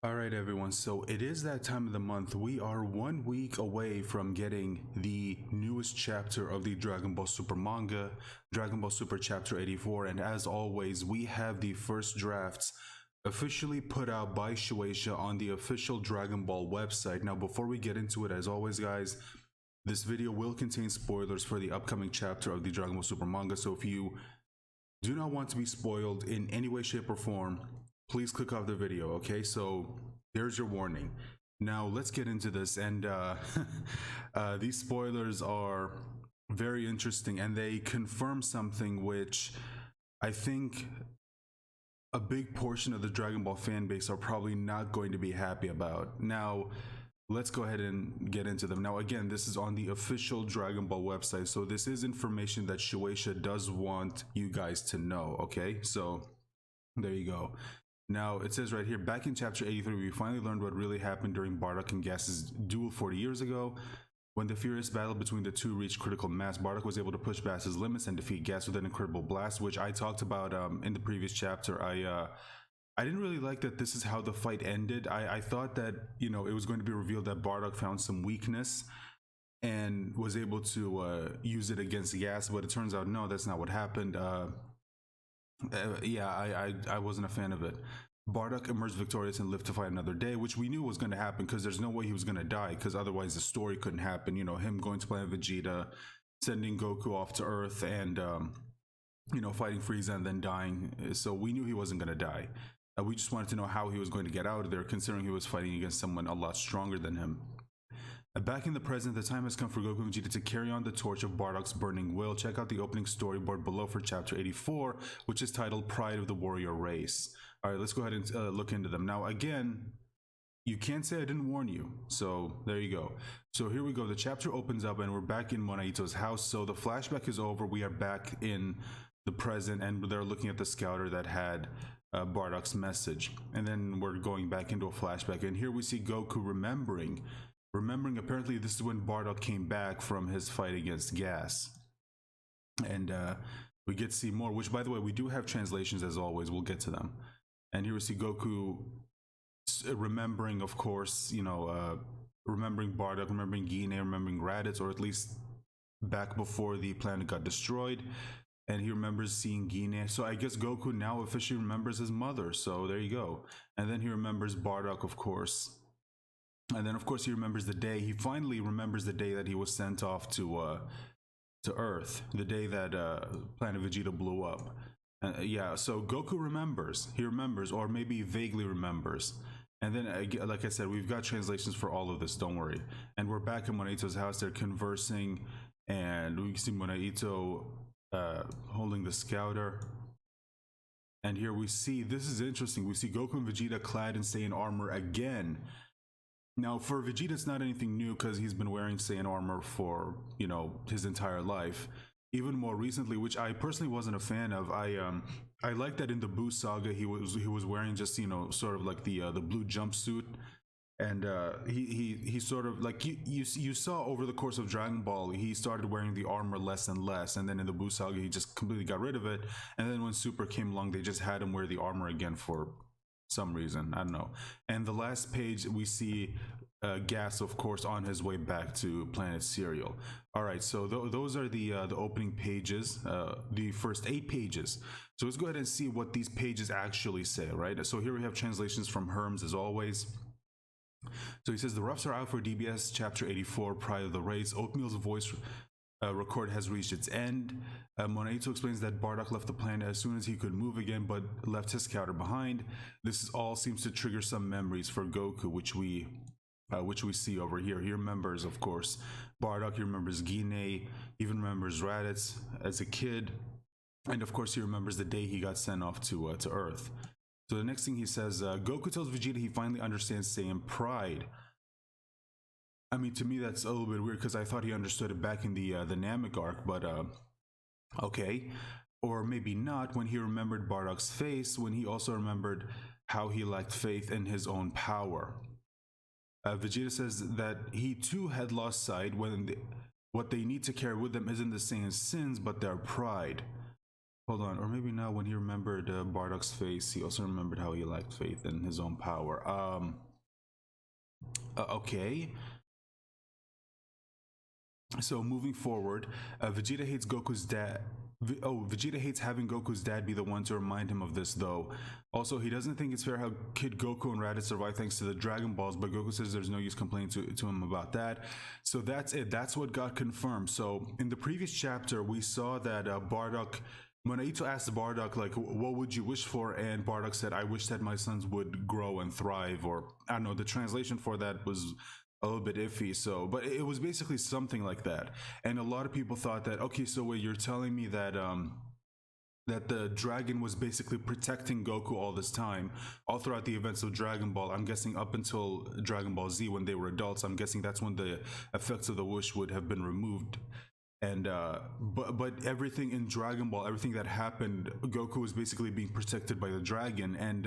All right, everyone. So it is that time of the month. We are 1 week away from getting the newest chapter of the Dragon Ball Super manga, Dragon Ball Super Chapter 84. And as always, we have the first drafts officially put out by Shueisha on the official Dragon Ball website. Now, before we get into it, as always, guys, this video will contain spoilers for the upcoming chapter of the Dragon Ball Super manga. So if you do not want to be spoiled in any way, shape, or form, please click off the video. Okay, so there's your warning. Now let's get into this, and these spoilers are very interesting, and they confirm something which I think a big portion of the Dragon Ball fan base are probably not going to be happy about. Now let's go ahead and get into them. Now again, this is on the official Dragon Ball website, so this is information that Shueisha does want you guys to know. Okay, so there you go. Now, it says right here, back in chapter 83, we finally learned what really happened during Bardock and Gas's duel 40 years ago. When the furious battle between the two reached critical mass, Bardock was able to push past his limits and defeat Gas with an incredible blast, which I talked about in the previous chapter. I didn't really like that this is how the fight ended. I thought that, you know, it was going to be revealed that Bardock found some weakness and was able to use it against Gas, but it turns out, no, that's not what happened. I wasn't a fan of it. Bardock emerged victorious and lived to fight another day, which we knew was going to happen because there's no way he was going to die, because otherwise the story couldn't happen. You know, him going to Planet Vegeta, sending Goku off to Earth, and you know, fighting Frieza and then dying. So we knew he wasn't going to die. We just wanted to know how he was going to get out of there, considering he was fighting against someone a lot stronger than him. Back in the present, the time has come for Goku and Vegeta to carry on the torch of Bardock's burning will. Check out the opening storyboard below for chapter 84, which is titled Pride of the Warrior Race. All right, let's go ahead and look into them. Now, again, you can't say I didn't warn you. So there you go. So here we go. The chapter opens up and we're back in Monaito's house. So the flashback is over. We are back in the present and they're looking at the scouter that had Bardock's message. And then we're going back into a flashback. And here we see Goku remembering apparently this is when Bardock came back from his fight against Gas. And we get to see more, which, by the way, we do have translations as always. We'll get to them. And here we see Goku remembering, of course, you know, remembering Bardock, remembering Gine, remembering Raditz, or at least back before the planet got destroyed. And he remembers seeing Gine. So I guess Goku now officially remembers his mother. So there you go. And then he remembers Bardock, of course. And then, of course, he remembers the day. He finally remembers the day that he was sent off to Earth, the day that Planet Vegeta blew up. Yeah, so Goku remembers. He remembers, or maybe vaguely remembers. And then, like I said, we've got translations for all of this. Don't worry. And we're back in Monaito's house. They're conversing, and we see Monaito holding the scouter. And here we see, this is interesting. We see Goku and Vegeta clad in Saiyan armor again. Now, for Vegeta, it's not anything new because he's been wearing Saiyan armor for, you know, his entire life. Even more recently, which I personally wasn't a fan of. I like that in the Buu saga he was wearing just, you know, sort of like the blue jumpsuit, and he sort of like you saw over the course of Dragon Ball, he started wearing the armor less and less, and then in the Buu saga he just completely got rid of it, and then when Super came along they just had him wear the armor again for some reason, I don't know. And the last page we see Gas, of course, on his way back to Planet Cereal. All right, so those are the opening pages, the first 8 pages. So let's go ahead and see what these pages actually say, right? So here we have translations from Herms as always. So he says the roughs are out for DBS chapter 84, Pride of the Race. Oatmeal's voice record has reached its end. Monaito explains that Bardock left the planet as soon as he could move again, but left his scouter behind. This all seems to trigger some memories for Goku, which we see over here. He remembers, of course, Bardock. He remembers Gine. Even remembers Raditz as a kid, and of course, he remembers the day he got sent off to Earth. So the next thing he says, Goku tells Vegeta he finally understands Saiyan pride. I mean, to me, that's a little bit weird because I thought he understood it back in the Namek arc, but okay. Or maybe not, when he remembered Bardock's face, when he also remembered how he lacked faith in his own power. Vegeta says that he too had lost sight when what they need to carry with them isn't the Saiyan sins, but their pride. hold on, or maybe now when he remembered Bardock's face, he also remembered how he lacked faith in his own power. Okay. So moving forward, Vegeta hates Goku's dad. Vegeta hates having Goku's dad be the one to remind him of this, though. Also, he doesn't think it's fair how Kid Goku and Raditz survive thanks to the Dragon Balls, but Goku says there's no use complaining to him about that. So that's it. That's what got confirmed. So in the previous chapter, we saw that Bardock. Monaito asked Bardock, like, what would you wish for? And Bardock said, I wish that my sons would grow and thrive. Or, I don't know, the translation for that was a little bit iffy. So, but it was basically something like that. And a lot of people thought that, okay, so wait, you're telling me that, that the dragon was basically protecting Goku all this time, all throughout the events of Dragon Ball. I'm guessing up until Dragon Ball Z when they were adults. I'm guessing that's when the effects of the wish would have been removed. And but everything in Dragon Ball, everything that happened, Goku was basically being protected by the dragon, and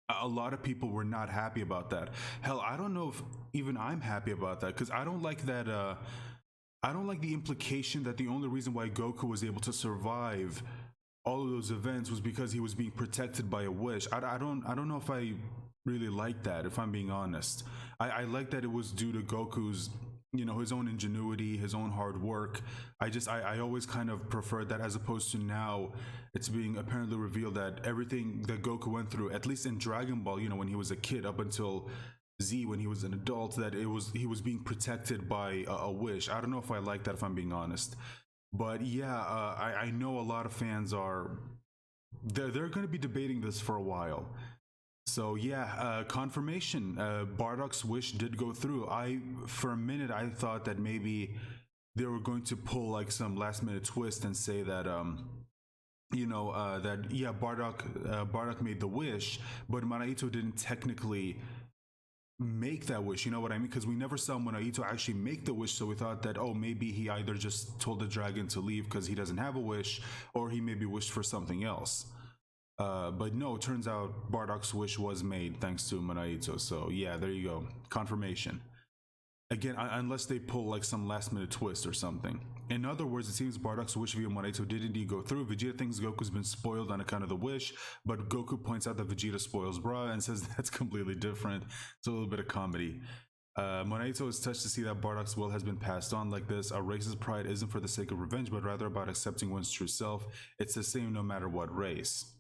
a lot of people were not happy about that. Hell, I don't know if even I'm happy about that, because I don't like that. I don't like the implication that the only reason why Goku was able to survive all of those events was because he was being protected by a wish. I don't know if I really like that, if I'm being honest. I like that it was due to Goku's, you know, his own ingenuity, his own hard work. I always kind of preferred that, as opposed to now it's being apparently revealed that everything that Goku went through, at least in Dragon Ball, you know, when he was a kid up until Z, when he was an adult, that he was being protected by a wish. I don't know if I like that, if I'm being honest. But yeah, I know a lot of fans are they're going to be debating this for a while. So yeah, confirmation. Bardock's wish did go through. For a minute, I thought that maybe they were going to pull like some last minute twist and say that that yeah, Bardock made the wish, but Manaito didn't technically make that wish. You know what I mean? Because we never saw Monaito actually make the wish, so we thought that, oh, maybe he either just told the dragon to leave because he doesn't have a wish, or he maybe wished for something else. But no, it turns out Bardock's wish was made thanks to Monaito. So yeah, there you go, confirmation. Again, unless they pull like some last minute twist or something. In other words, it seems Bardock's wish via Monaito did indeed go through. Vegeta thinks Goku's been spoiled on account of the wish, but Goku points out that Vegeta spoils bra and says that's completely different. It's a little bit of comedy. Monaito is touched to see that Bardock's will has been passed on like this. A race's pride isn't for the sake of revenge, but rather about accepting one's true self. It's the same no matter what race.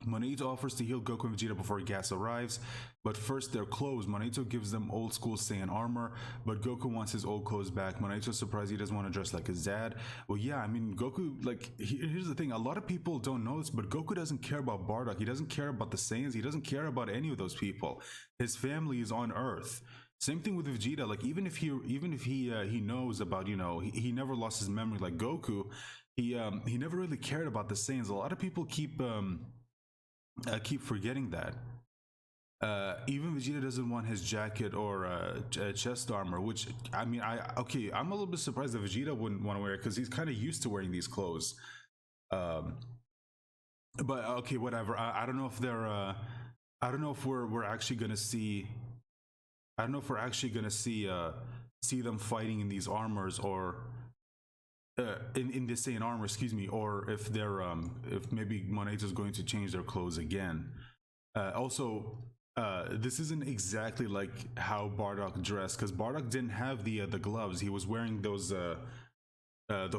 Monaito offers to heal Goku and Vegeta before Gas arrives, but first their clothes. Monaito gives them old school Saiyan armor, but Goku wants his old clothes back. Monaito's surprised he doesn't want to dress like his dad. Well, yeah, I mean, Goku, like, here's the thing, a lot of people don't know this, but Goku doesn't care about Bardock. He doesn't care about the Saiyans. He doesn't care about any of those people. His family is on Earth. Same thing with Vegeta. Like, even if he knows about, you know, he never lost his memory like Goku. He never really cared about the Saiyans. A lot of people keep forgetting that. Even Vegeta doesn't want his jacket or chest armor, which, I mean, I'm a little bit surprised that Vegeta wouldn't want to wear it because he's kind of used to wearing these clothes. But okay, whatever. I don't know if they're I don't know if we're actually gonna see, I don't know if we're actually gonna see them fighting in these armors, or in the Saiyan armor, excuse me, or if they're if maybe Monaito's going to change their clothes again. Also, this isn't exactly like how Bardock dressed, because Bardock didn't have the gloves. He was wearing those the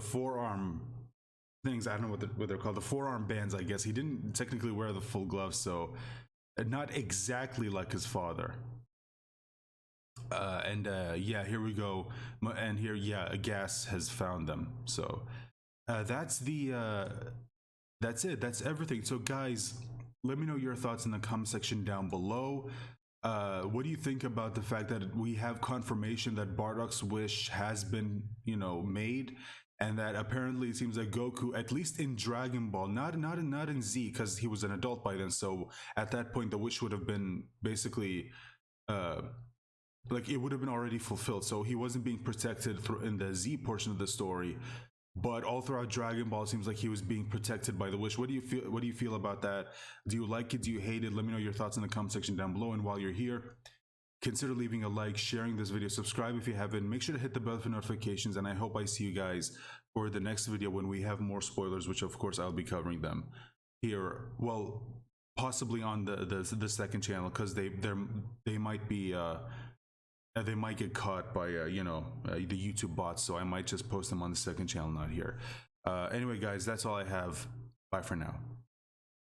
forearm things. I don't know what they're called, the forearm bands, I guess. He didn't technically wear the full gloves, so not exactly like his father. Yeah, here we go. And here, yeah, Gas has found them. So that's it. That's everything. So guys, let me know your thoughts in the comment section down below. What do you think about the fact that we have confirmation that Bardock's wish has been, you know, made, and that apparently it seems like Goku, at least in Dragon Ball, not in Z, because he was an adult by then, so at that point the wish would have been basically like, it would have been already fulfilled, so he wasn't being protected in the Z portion of the story. But all throughout Dragon Ball, it seems like he was being protected by the wish. What do you feel about that? Do you like it? Do you hate it? Let me know your thoughts in the comment section down below. And while you're here, consider leaving a like, sharing this video, subscribe if you haven't. Make sure to hit the bell for notifications, and I hope I see you guys for the next video when we have more spoilers, which of course I'll be covering them here. Well, possibly on the second channel, because they might be they might get caught by the YouTube bots, so I might just post them on the second channel, not here. Anyway, guys, that's all I have. Bye for now.